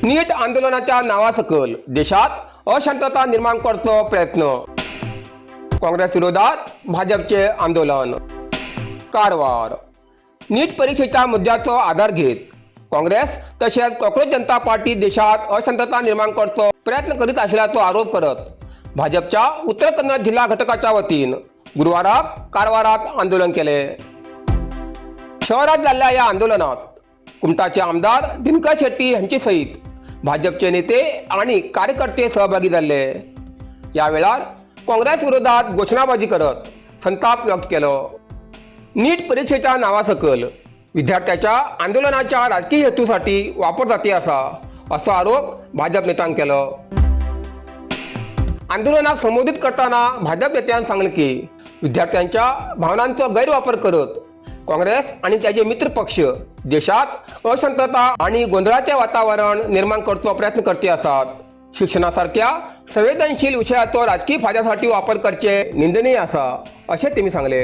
नीट आंदोलनाच्या नावासकल देशात अशांतता निर्माण करतो प्रयत्न. काँग्रेस विरोधात भाजपचे आंदोलन. कारवार. नीट परीक्षेच्या मुद्द्याचा आधार घेत काँग्रेस तसेच कॉंग्रेस जनता पार्टी देशात अशांतता निर्माण करतो प्रयत्न करीत असल्याचा आरोप करत भाजपच्या उत्तर कन्नड जिल्हा घटकाच्या वतीन गुरुवाराक कारवारात आंदोलन केले. शहरात झालेल्या या आंदोलनात कुमटाचे आमदार दिनकर शेट्टी यांचे सहित भाजपचे नेते आणि कार्यकर्ते सहभागी झाले. यावेळेला काँग्रेस विरोधात घोषणाबाजी करत संताप व्यक्त केलं. नीट परीक्षेच्या नावासकल विद्यार्थ्याच्या आंदोलनाच्या राजकीय हेतूसाठी वापर जाते असा आरोप भाजप नेत्यानं केलं. आंदोलनात संबोधित करताना भाजप नेत्यानं सांगितलं की विद्यार्थ्यांच्या भावनांचा गैरवापर करत काँग्रेस आणि त्याचे मित्र पक्ष देशात अशांतता आणि गोंधळाचे वातावरण निर्माण करतो प्रयत्न करते असतात. शिक्षणासारख्या संवेदनशील विषयाचा राजकीय फायद्यासाठी वापर करचे निंदनीय असे त्यांनी सांगले.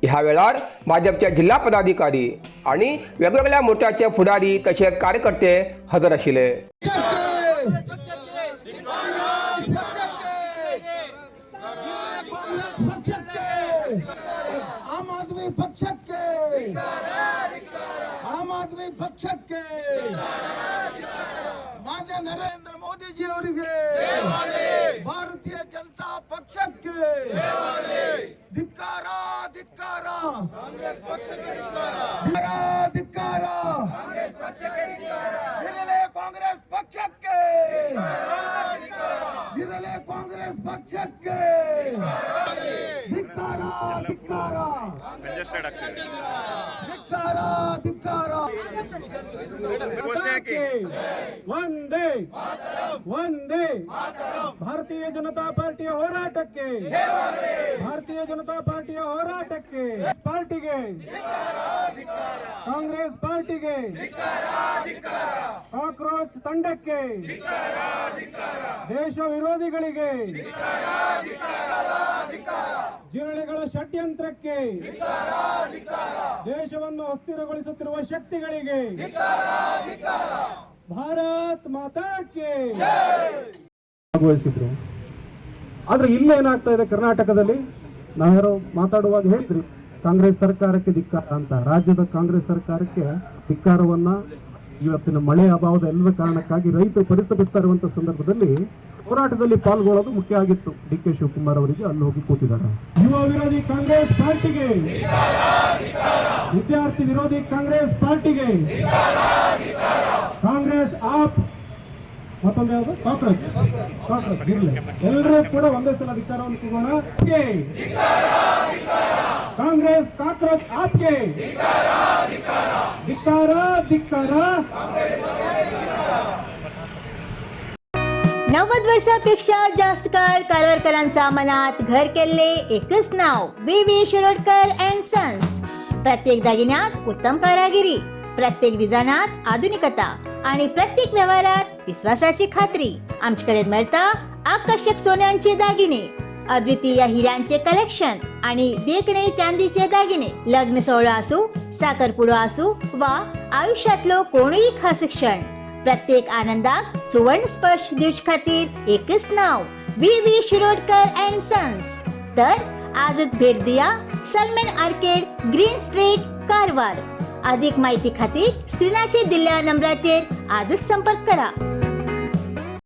ह्या वेळार भाजपचे जिल्हा पदाधिकारी आणि वेगवेगळ्या मोर्चाचे पुढारी तसेच कार्यकर्ते हजर आशिले. आम आदमी पक्षಕ್ಕೆ ಮಾನ್ಯ ನರೇಂದ್ರ ಮೋದಿ ಜಿ ಅವರಿಗೆ ಭಾರತೀಯ ಜನತಾ ಪಕ್ಷಕ್ಕೆ ಧಿಕ್ಕಾರ ಧಿಕ್ಕಾರ ಕಾಂಗ್ರೆಸ್ ಪಕ್ಷಕ್ಕೆ ಧಿಕ್ಕಾರ ಕಾಂಗ್ರೆಸ್ ಪಕ್ಷಕ್ಕೆ ಇರಲೇ ಕಾಂಗ್ರೆಸ್ ಪಕ್ಷಕ್ಕೆ ಇರಲೇ ಕಾಂಗ್ರೆಸ್ ಪಕ್ಷಕ್ಕೆ ಧಿಕ್ಕಾರ ಧಿಕ್ಕಾರ ಕಂಜೆಸ್ಟೆಡ್ ಆಗ್ತಿದೆ ಧಿಕ್ಕಾರ ಧಿಕ್ಕಾರ ವಂದೇ ವಂದೇ ಭಾರತೀಯ ಜನತಾ ಪಾರ್ಟಿಯ ಹೋರಾಟಕ್ಕೆ ಭಾರತೀಯ ಜನತಾ ಪಾರ್ಟಿಯ ಹೋರಾಟಕ್ಕೆ ಪಾರ್ಟಿಗೆ ಕಾಂಗ್ರೆಸ್ ಪಾರ್ಟಿಗೆ ಕಾಕ್ರೋಚ್ ತಂಡಕ್ಕೆ ದೇಶ ವಿರೋಧಿಗಳಿಗೆ ಜಿರಳೆಗಳ ಷಡ್ಯಂತ್ರಕ್ಕೆ ದೇಶವನ್ನು ಅಸ್ಥಿರಗೊಳಿಸುತ್ತಿರುವ ಶಕ್ತಿಗಳಿಗೆ ಭಾರತ್ ಮಾತಾಕ್ಕೆ ಭಾಗವಹಿಸಿದ್ರು. ಆದ್ರೆ ಇಲ್ಲೇನಾಗ್ತಾ ಇದೆ ಕರ್ನಾಟಕದಲ್ಲಿ, ನಾವ್ಯಾರೋ ಮಾತಾಡುವಾಗ ಹೇಳ್ತೀರಿ ಕಾಂಗ್ರೆಸ್ ಸರ್ಕಾರಕ್ಕೆ ಧಿಕ್ಕಾರ ಅಂತ. ರಾಜ್ಯದ ಕಾಂಗ್ರೆಸ್ ಸರ್ಕಾರಕ್ಕೆ ಧಿಕ್ಕಾರವನ್ನ ಇವತ್ತಿನ ಮಳೆ ಅಭಾವದ ಎಲ್ಲ ಕಾರಣಕ್ಕಾಗಿ ರೈತರು ಪರಿತಪಿಸ್ತಾ ಇರುವಂತ ಸಂದರ್ಭದಲ್ಲಿ ಹೋರಾಟದಲ್ಲಿ ಪಾಲ್ಗೊಳ್ಳೋದು ಮುಖ್ಯ ಆಗಿತ್ತು. ಡಿ ಕೆ ಶಿವಕುಮಾರ್ ಅವರಿಗೆ ಅಲ್ಲಿ ಹೋಗಿ ಕೂತಿದ್ದಾರೆ. ಯುವ ವಿರೋಧಿ ಕಾಂಗ್ರೆಸ್ ಪಾರ್ಟಿಗೆ, ವಿದ್ಯಾರ್ಥಿ ವಿರೋಧಿ ಕಾಂಗ್ರೆಸ್ ಪಾರ್ಟಿಗೆ, ಕಾಂಗ್ರೆಸ್ ಆಪ್ ಮತ್ತೊಂದು ಯಾವುದು ಕಾಕ್ರೋಚ್ ಇರಲಿ, ಎಲ್ಲರೂ ಕೂಡ ಒಂದೇ ಸಲ ಅಧಿಕಾರವನ್ನು ತಗೋಣ. ಕಾಂಗ್ರೆस काक्रोच आपके धिक्कारा धिक्कारा. 90 वर्षापेक्षा जास्त काळ कारवारकरांचा मनात घर केले एकच नाव व्ही शिरोडकर अँड सन्स. प्रत्येक दागिन्यात उत्तम कारागिरी, प्रत्येक डिझायनात आधुनिकता आणि प्रत्येक व्यवहारात विश्वासाची खात्री. आमच्याकडे मिळता आकर्षक सोन्यांचे दागिने, अद्वितीय हिऱ्यांचे कलेक्शन आणि देखणे चांदीचे दागिने. लग्न सोहळा असो, साखरपुडा असो वा आयुष्यातलो कोणीही खास क्षण, प्रत्येक आनंदात सुवर्ण स्पर्श दिवस खातीर एकच नाव व्ही शिरोडकर अँड सन्स. तर आजच भेट दिया Salman Arcade, Green Street, Karwar. अधिक माहिती खातीर स्क्रीनाचेर दिल्ल्या नंबराचेर आजच संपर्क करा.